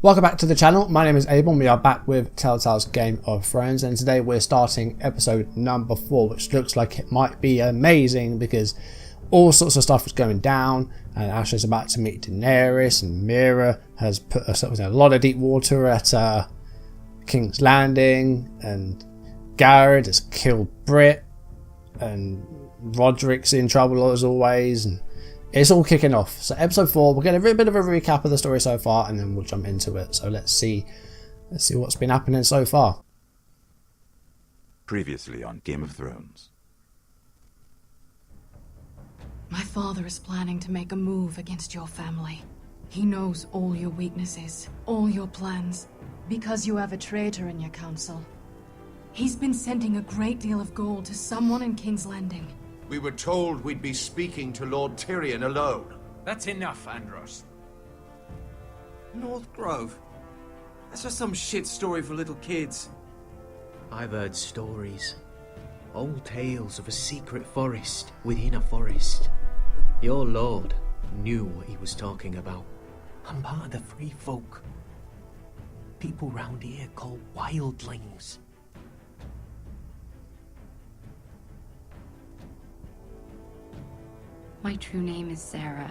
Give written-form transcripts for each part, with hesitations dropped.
Welcome back to the channel. My name is Abel and we are back with Telltale's Game of Thrones, and today we're starting episode number 4, which looks like it might be amazing because all sorts of stuff is going down and Asha's about to meet Daenerys, and Mira has put herself in a lot of deep water at King's Landing, and Garrett has killed Britt, and Roderick's in trouble as always, and it's all kicking off. So episode 4, we'll get a bit of a recap of the story so far and then we'll jump into it. So let's see what's been happening so far. Previously on Game of Thrones. My father is planning to make a move against your family. He knows all your weaknesses, all your plans, because you have a traitor in your council. He's been sending a great deal of gold to someone in King's Landing. We were told we'd be speaking to Lord Tyrion alone. That's enough, Andros. North Grove? That's just some shit story for little kids. I've heard stories. Old tales of a secret forest within a forest. Your lord knew what he was talking about. I'm part of the free folk. People round here called wildlings. My true name is Sarah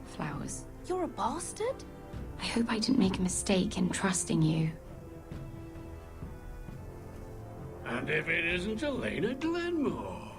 Flowers. You're a bastard? I hope I didn't make a mistake in trusting you. And if it isn't Elena Glenmore,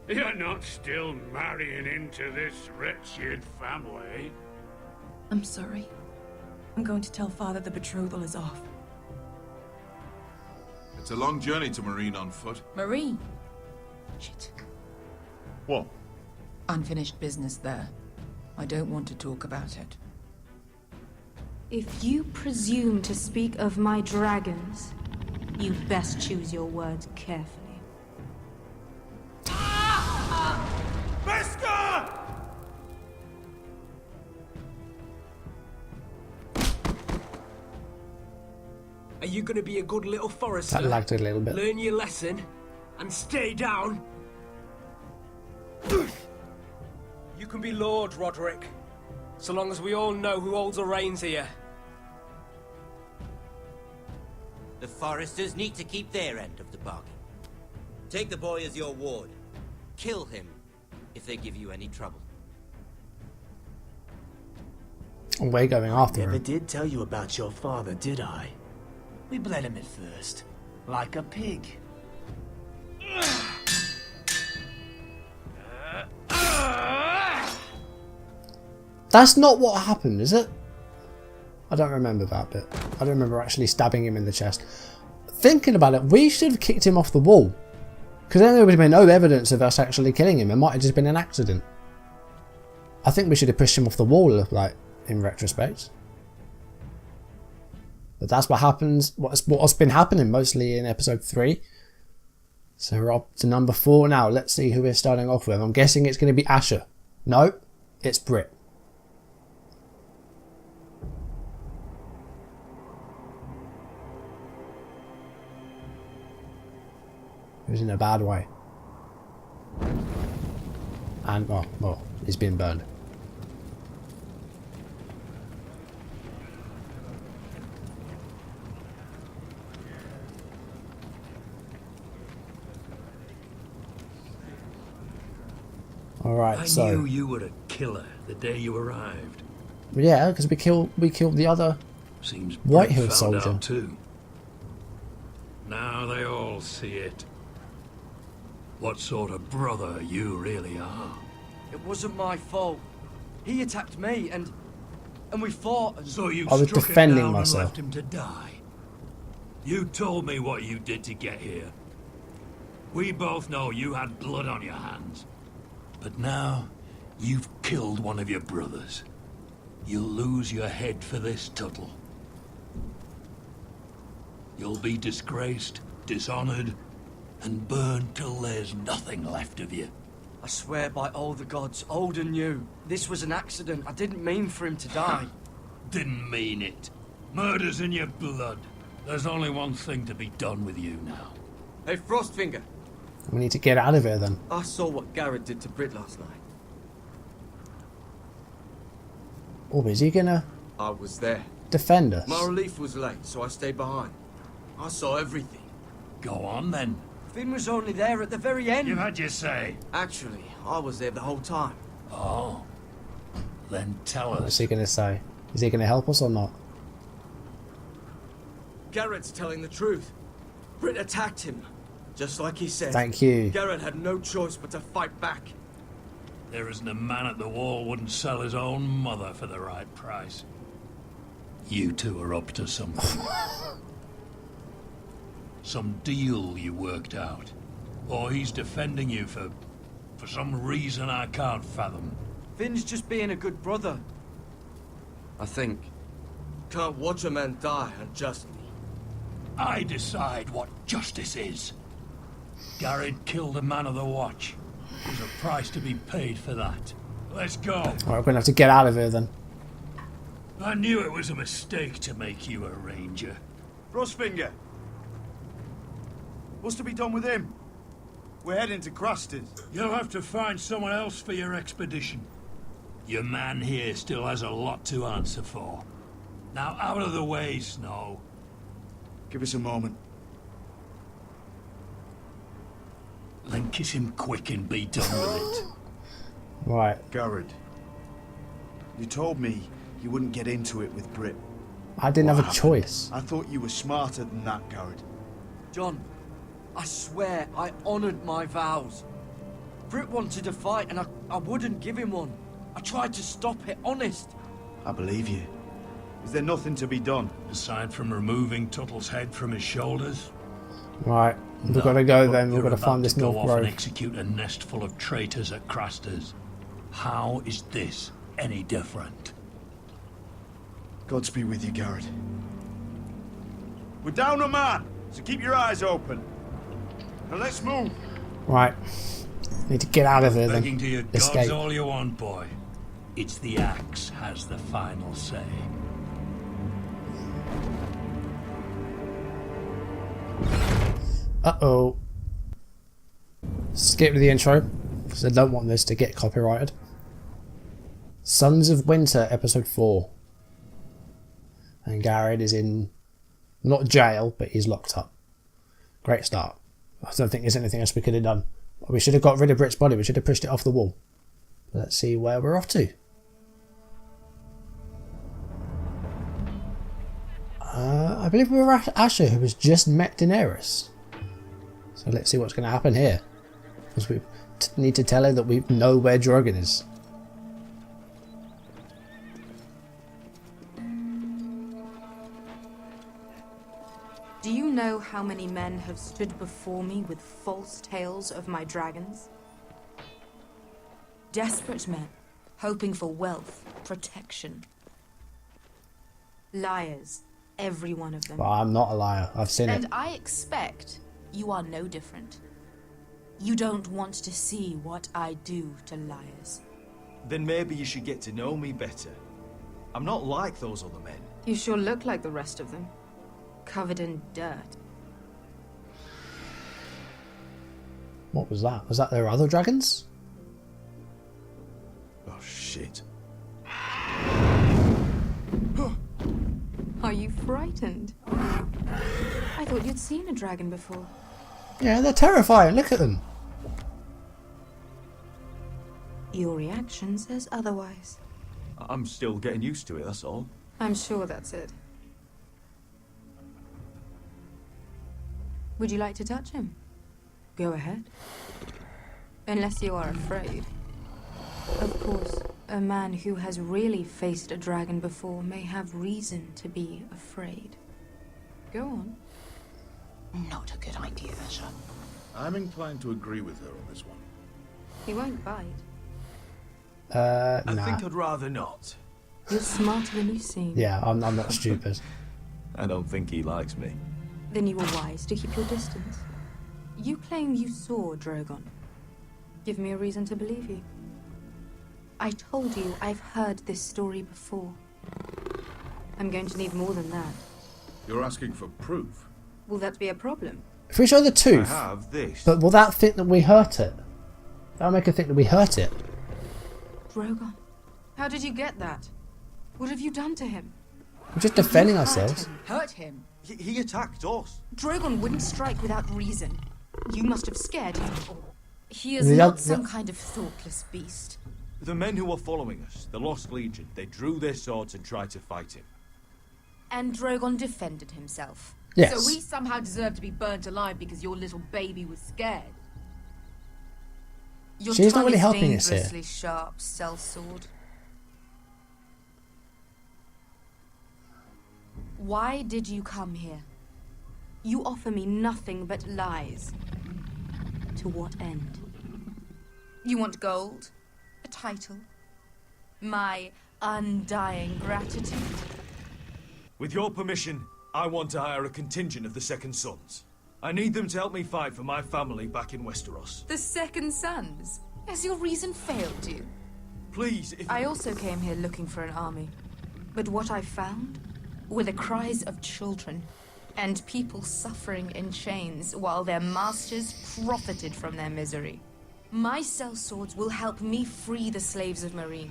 you're not still marrying into this wretched family. I'm sorry. I'm going to tell Father the betrothal is off. It's a long journey to Marine on foot. Marine? Shit. What? Unfinished business there. I don't want to talk about it. If you presume to speak of my dragons, you best choose your words carefully. Beskar! Are you gonna be a good little forester? That lagged a little bit. Learn your lesson and stay down? You can be Lord, Roderick, so long as we all know who holds the reins here. The foresters need to keep their end of the bargain. Take the boy as your ward. Kill him if they give you any trouble. We're going after Never him. did tell you about your father, did I? We bled him at first, like a pig. That's not what happened, is it? I don't remember that bit. I don't remember actually stabbing him in the chest. Thinking about it, we should have kicked him off the wall. Because then there would have been no evidence of us actually killing him. It might have just been an accident. I think we should have pushed him off the wall, like, in retrospect. But that's what happens, what's been happening mostly in episode 3. So we're up to number 4 now. Let's see who we're starting off with. I'm guessing it's going to be Asha. No, it's Britt. It was in a bad way. And, well, he's been burned. Alright, so... I knew you were a killer the day you arrived. Yeah, because we killed the other Seems Whitehill Britt found soldier. out too. Now they all see it. What sort of brother you really are. It wasn't my fault. He attacked me and we fought and... So you I was struck him defending down myself. and left him to die. You told me what you did to get here. We both know you had blood on your hands. But now, you've killed one of your brothers. You'll lose your head for this, Tuttle. You'll be disgraced, dishonored, and burned till there's nothing left of you. I swear by all the gods, old and new, this was an accident. I didn't mean for him to die. Didn't mean it. Murder's in your blood. There's only one thing to be done with you now. Hey, Frostfinger. We need to get out of here then. I saw what Garrett did to Britt last night. Oh, is he gonna... I was there. defend us. My relief was late, so I stayed behind. I saw everything. Go on then. Finn was only there at the very end. You've had your say. Actually, I was there the whole time. Oh. Then tell us. What's he going to say? Is he going to help us or not? Garrett's telling the truth. Britt attacked him, just like he said. Thank you. Garrett had no choice but to fight back. There isn't a man at the wall wouldn't sell his own mother for the right price. You two are up to something. Some deal you worked out. Or he's defending you for some reason I can't fathom. Finn's just being a good brother. I think. Can't watch a man die unjustly. I decide what justice is. Garrett killed a man of the watch. There's a price to be paid for that. Let's go. Alright, we're going to have to get out of here then. I knew it was a mistake to make you a ranger. Frostfinger. What's to be done with him? We're heading to Craster's. You'll have to find someone else for your expedition. Your man here still has a lot to answer for. Now out of the way, Snow. Give us a moment. Then kiss him quick and be done with it. Right. Garrett. You told me you wouldn't get into it with Britt. I didn't have a choice. I thought you were smarter than that, Garrett. John, I swear I honoured my vows. Britt wanted to fight and I wouldn't give him one. I tried to stop it, honest. I believe you. Is there nothing to be done? Aside from removing Tuttle's head from his shoulders? Right. We've got to go then. We've got to find this North Go off and Grove. execute a nest full of traitors at Craster's. How is this any different? Godspeed with you, Garrett. We're down a man, so keep your eyes open. Now let's move. Right. Need to get out of here then. Begging to your Escape. gods all you want, boy. It's the axe has the final say. Uh-oh. Skip to the intro, because I don't want this to get copyrighted. Sons of Winter, episode 4. And Garrett is in, not jail, but he's locked up. Great start. I don't think there's anything else we could have done. We should have got rid of Britt's body, we should have pushed it off the wall. Let's see where we're off to. I believe we were at Asher, who has just met Daenerys. So let's see what's going to happen here. Because we need to tell her that we know where Drogon is. Do you know how many men have stood before me with false tales of my dragons? Desperate men, hoping for wealth, protection. Liars, every one of them. But I'm not a liar, I've seen it. And I expect you are no different. You don't want to see what I do to liars. Then maybe you should get to know me better. I'm not like those other men. You sure look like the rest of them. Covered in dirt. What was that? Was that their other dragons? Oh shit. Are you frightened? I thought you'd seen a dragon before. Yeah, they're terrifying. Look at them. Your reaction says otherwise. I'm still getting used to it, that's all. I'm sure that's it. Would you like to touch him? Go ahead. Unless you are afraid. Of course, a man who has really faced a dragon before may have reason to be afraid. Go on. Not a good idea, Asher. I'm inclined to agree with her on this one. He won't bite. I Nah. think I'd rather not. You're smarter than you seem. Yeah, I'm not stupid. I don't think he likes me. Then you were wise to keep your distance. You claim you saw Drogon. Give me a reason to believe you. I told you I've heard this story before. I'm going to need more than that. You're asking for proof? Will that be a problem? If we show the tooth, I have this. but will that think that we hurt it? That'll make her think that we hurt it. Drogon. How did you get that? What have you done to him? We're just defending ourselves. Hurt him. He attacked us. Drogon wouldn't strike without reason. You must have scared him. He is Yeah, not yeah. some kind of thoughtless beast. The men who were following us, the Lost Legion, they drew their swords and tried to fight him. And Drogon defended himself. Yes. So we somehow deserve to be burnt alive because your little baby was scared. Your She's not tongue really is helping us here. dangerously sharp, sellsword. Why did you come here? You offer me nothing but lies. To what end? You want gold? A title? My undying gratitude? With your permission, I want to hire a contingent of the Second Sons. I need them to help me fight for my family back in Westeros. The Second Sons? Has your reason failed you? Please, if... I also came here looking for an army. But what I found were the cries of children and people suffering in chains while their masters profited from their misery. My sellswords will help me free the slaves of Meereen.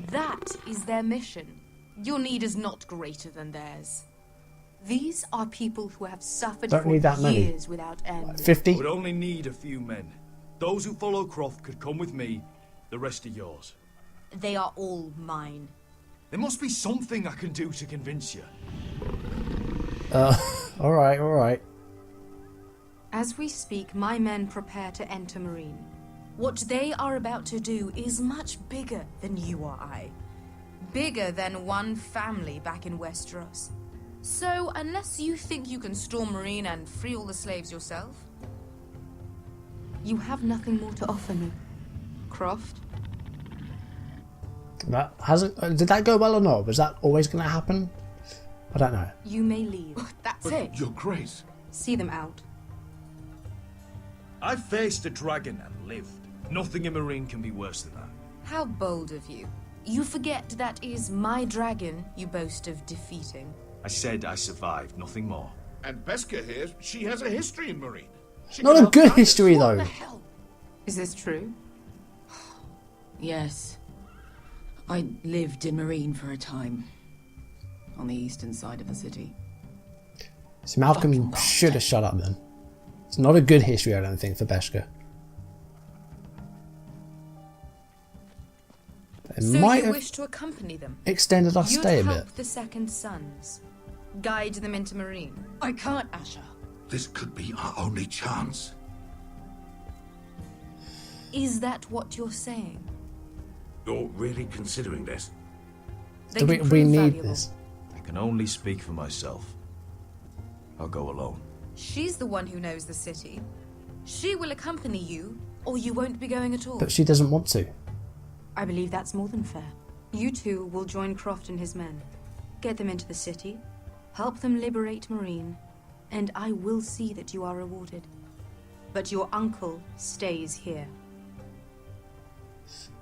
That is their mission. Your need is not greater than theirs. These are people who have suffered Don't for need that many. years without end. 50? Would only need a few men. Those who follow Croft could come with me, the rest are yours. They are all mine. There must be something I can do to convince you. Alright, alright. As we speak, my men prepare to enter Meereen. What they are about to do is much bigger than you or I. Bigger than one family back in Westeros. So, unless you think you can storm Meereen and free all the slaves yourself, you have nothing more to offer me. Croft? That hasn't. Did that go well or not? Was that always going to happen? I don't know. You may leave. That's But it. Your Grace. See them out. I faced a dragon and lived. Nothing in Meereen can be worse than that. How bold of you. You forget that is my dragon you boast of defeating. I said I survived, nothing more. And Beskha here, she has a history in Meereen. She Not can a help good guide us. history, What though. the hell? Is this true? Yes. I lived in Meereen for a time. On the eastern side of the city. So Malcolm should have shut up then. It's not a good history, I don't think, for Beskha. It So might you have wish to accompany them? extended our You'd stay a bit. help the Second Sons. Guide them into Meereen. I can't, Asher. This could be our only chance. Is that what you're saying? You're really considering this? They Do can we prove need valuable. this? I can only speak for myself. I'll go alone. She's the one who knows the city. She will accompany you, or you won't be going at all. But she doesn't want to. I believe that's more than fair. You two will join Croft and his men. Get them into the city, help them liberate Meereen, and I will see that you are rewarded. But your uncle stays here.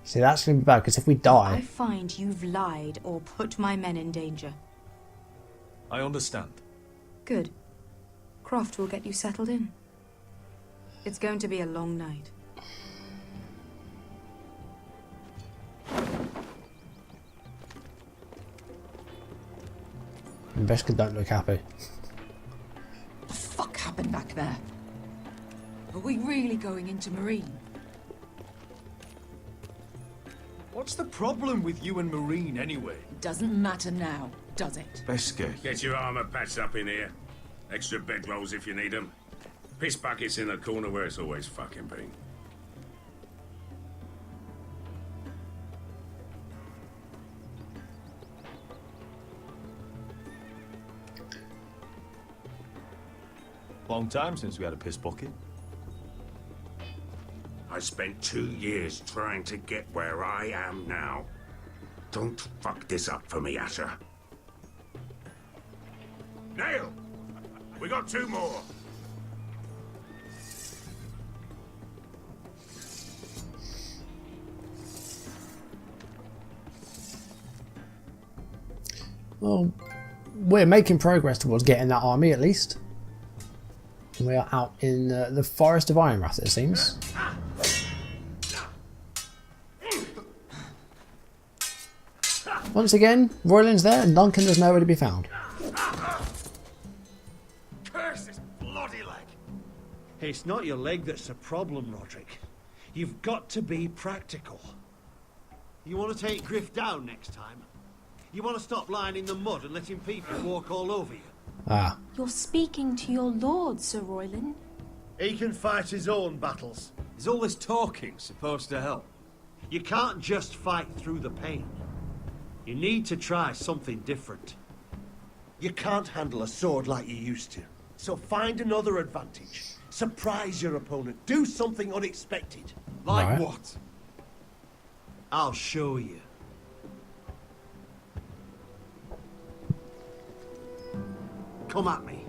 See, that's going to be bad, because if we I die... find you've lied or put my men in danger. I understand. Good. Croft will get you settled in. It's going to be a long night. And Beskha don't look happy. What the fuck happened back there? Are we really going into Meereen? What's the problem with you and Meereen anyway? Doesn't matter now, does it? Beskha. Get your armor patched up in here. Extra bedrolls if you need them. Piss buckets in the corner where it's always fucking been. Long time since we had a piss bucket. I spent 2 years trying to get where I am now. Don't fuck this up for me, Asher. Nail! We got 2 more. Well, we're making progress towards getting that army, at least. We are out in the Forest of Ironrath, it seems. Once again, Royland's there and Duncan is nowhere to be found. Curse this bloody leg! It's not your leg that's the problem, Roderick. You've got to be practical. You want to take Griff down next time? You want to stop lying in the mud and letting people walk all over you? Ah. You're speaking to your lord, Sir Royland. He can fight his own battles. Is all this talking supposed to help? You can't just fight through the pain. You need to try something different. You can't handle a sword like you used to. So find another advantage. Surprise your opponent. Do something unexpected. Like what? I'll show you. Come at me.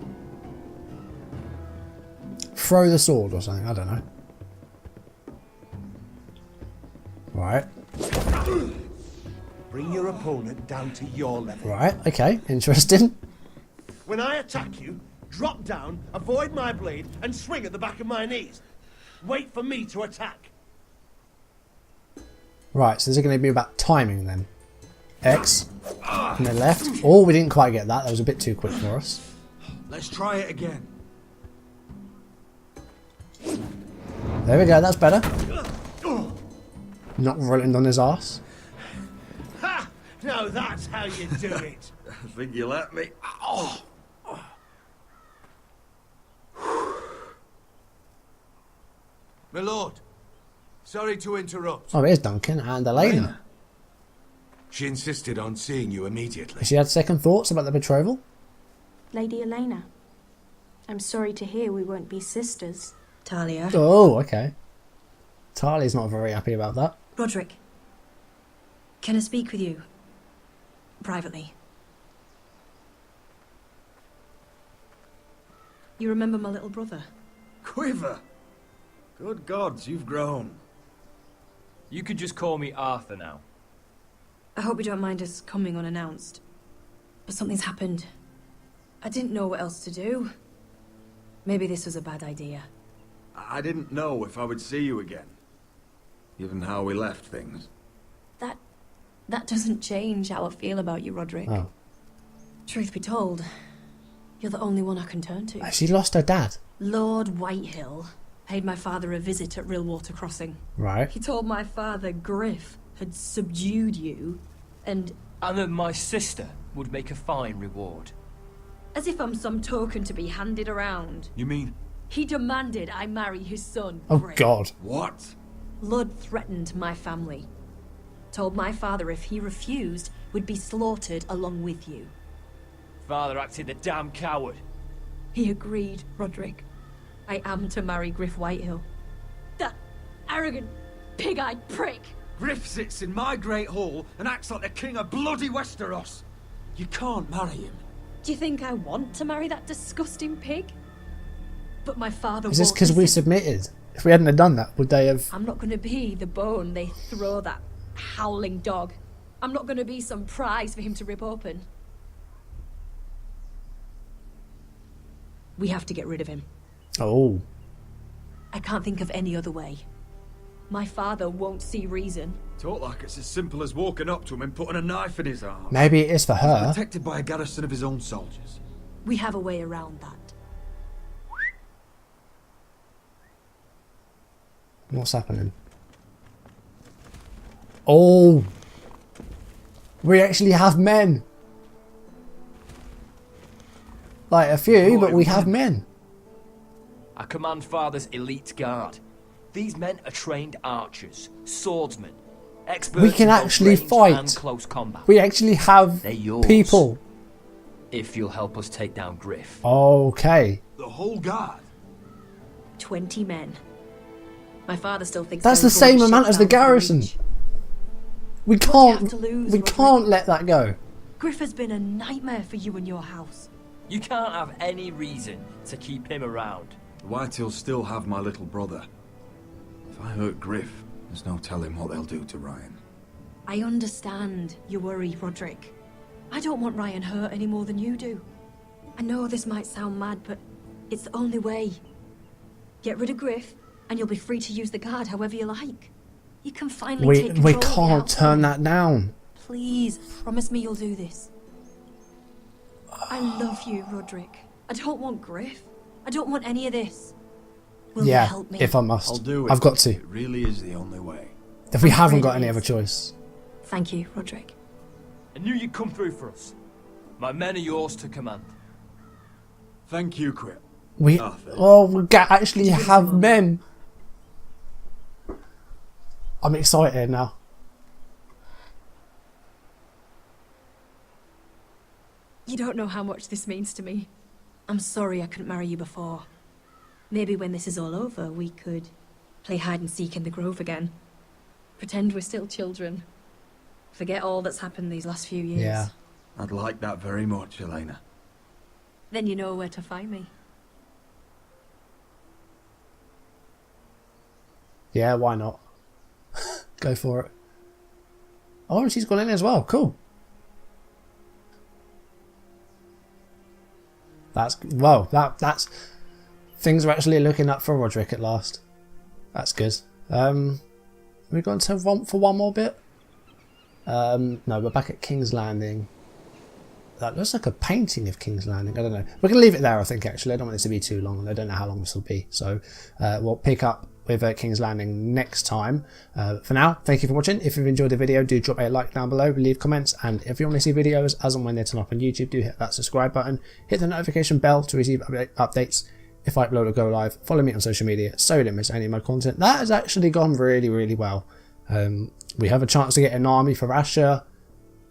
Throw the sword or something, I don't know. Right. Bring your opponent down to your level. Right, okay, interesting. When I attack you, drop down, avoid my blade, and swing at the back of my knees. Wait for me to attack. Right, so this is going to be about timing then. X, and then left. Oh, we didn't quite get that. That was a bit too quick for us. Let's try it again. There we go, that's better. Not rolling on his ass. Ha! Now that's how you do it. I think you let me. Oh. My lord, sorry to interrupt. Oh, here's Duncan and Elena. She insisted on seeing you immediately. Has she had second thoughts about the betrothal? Lady Elena, I'm sorry to hear we won't be sisters. Talia. Oh, okay. Talia's not very happy about that. Roderick, can I speak with you? Privately. You remember my little brother? Quiver! Good gods, you've grown. You could just call me Arthur now. I hope you don't mind us coming unannounced. But something's happened. I didn't know what else to do. Maybe this was a bad idea. I didn't know if I would see you again. Given how we left things. That doesn't change how I feel about you, Roderick. Oh. Truth be told, you're the only one I can turn to. She lost her dad. Lord Whitehill paid my father a visit at Rillwater Crossing. Right. He told my father Griff had subdued you, and that my sister would make a fine reward. as if I'm some token to be handed around. You mean? He demanded I marry his son, Oh, Griff. God. What? Lud threatened my family. Told my father if he refused, we'd be slaughtered along with you. Father acted the damn coward. He agreed, Roderick. I am to marry Griff Whitehill. That arrogant, pig-eyed prick. Griff sits in my great hall and acts like the king of bloody Westeros. You can't marry him. Do you think I want to marry that disgusting pig? But my father Is this won't because we listen. submitted? If we hadn't have done that, would they have... I'm not going to be the bone they throw that howling dog. I'm not going to be some prize for him to rip open. We have to get rid of him. Oh. I can't think of any other way. My father won't see reason. Talk like it's as simple as walking up to him and putting a knife in his arm. Maybe it is for her. He's protected by a garrison of his own soldiers. We have a way around that. What's happening? Oh! We actually have men! Like a few, but we have men. I command Father's elite guard. These men are trained archers, swordsmen, experts We can in both actually range fight. and close combat. We actually have They're yours. people. If you'll help us take down Griff. Okay. The whole guard? 20 men. My father still thinks That's they're the same going amount shit as the down garrison. reach. We What do you can't. have to lose, We Roderick? can't let that go. Griff has been a nightmare for you and your house. You can't have any reason to keep him around. The Whitehills still have my little brother. If I hurt Griff, there's no telling what they'll do to Ryan. I understand your worry, Roderick. I don't want Ryan hurt any more than you do. I know this might sound mad, but it's the only way. Get rid of Griff, and you'll be free to use the guard however you like. You can finally take We control of the can't house. turn that down. Please, promise me you'll do this. I love you, Roderick. I don't want Griff. I don't want any of this. Will you help me? If I must. I'll do it. I've got to. It really is the only way. If we haven't got any other choice. Thank you, Roderick. I knew you'd come through for us. My men are yours to command. Thank you, Quip. We actually have men. I'm excited now. You don't know how much this means to me. I'm sorry I couldn't marry you before. Maybe when this is all over, we could play hide and seek in the grove again. Pretend we're still children. Forget all that's happened these last few years. Yeah. I'd like that very much, Elena. Then you know where to find me. Yeah, why not? Go for it. Oh, and she's gone in as well. Cool. That's that's things are actually looking up for Roderick at last. That's good. We're going to romp for one more bit. No, we're back at King's Landing. That looks like a painting of King's Landing. I don't know. We're going to leave it there, I think, actually. I don't want this to be too long, and I don't know how long this will be. So we'll pick up with King's Landing next time. For now, thank you for watching. If you've enjoyed the video, do drop a like down below, leave comments, and if you want to see videos as and when they turn up on YouTube, do hit that subscribe button, hit the notification bell to receive updates if I upload or go live. Follow me on social media so you don't miss any of my content. That has actually gone really, really well. We have a chance to get an army for Asher.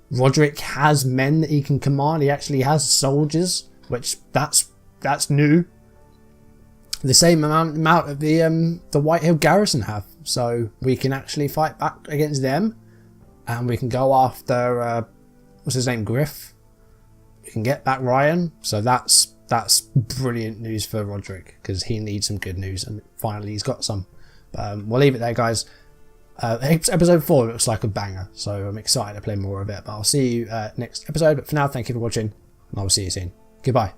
Roderick has men that he can command. He actually has soldiers, which that's new. The same amount of the White Hill Garrison have, so we can actually fight back against them, and we can go after what's his name, Griff. We can get back Ryan, so that's brilliant news for Roderick, because he needs some good news, and finally he's got some. We'll leave it there, guys. Episode 4 looks like a banger, so I'm excited to play more of it. But I'll see you next episode. But for now, thank you for watching, and I will see you soon. Goodbye.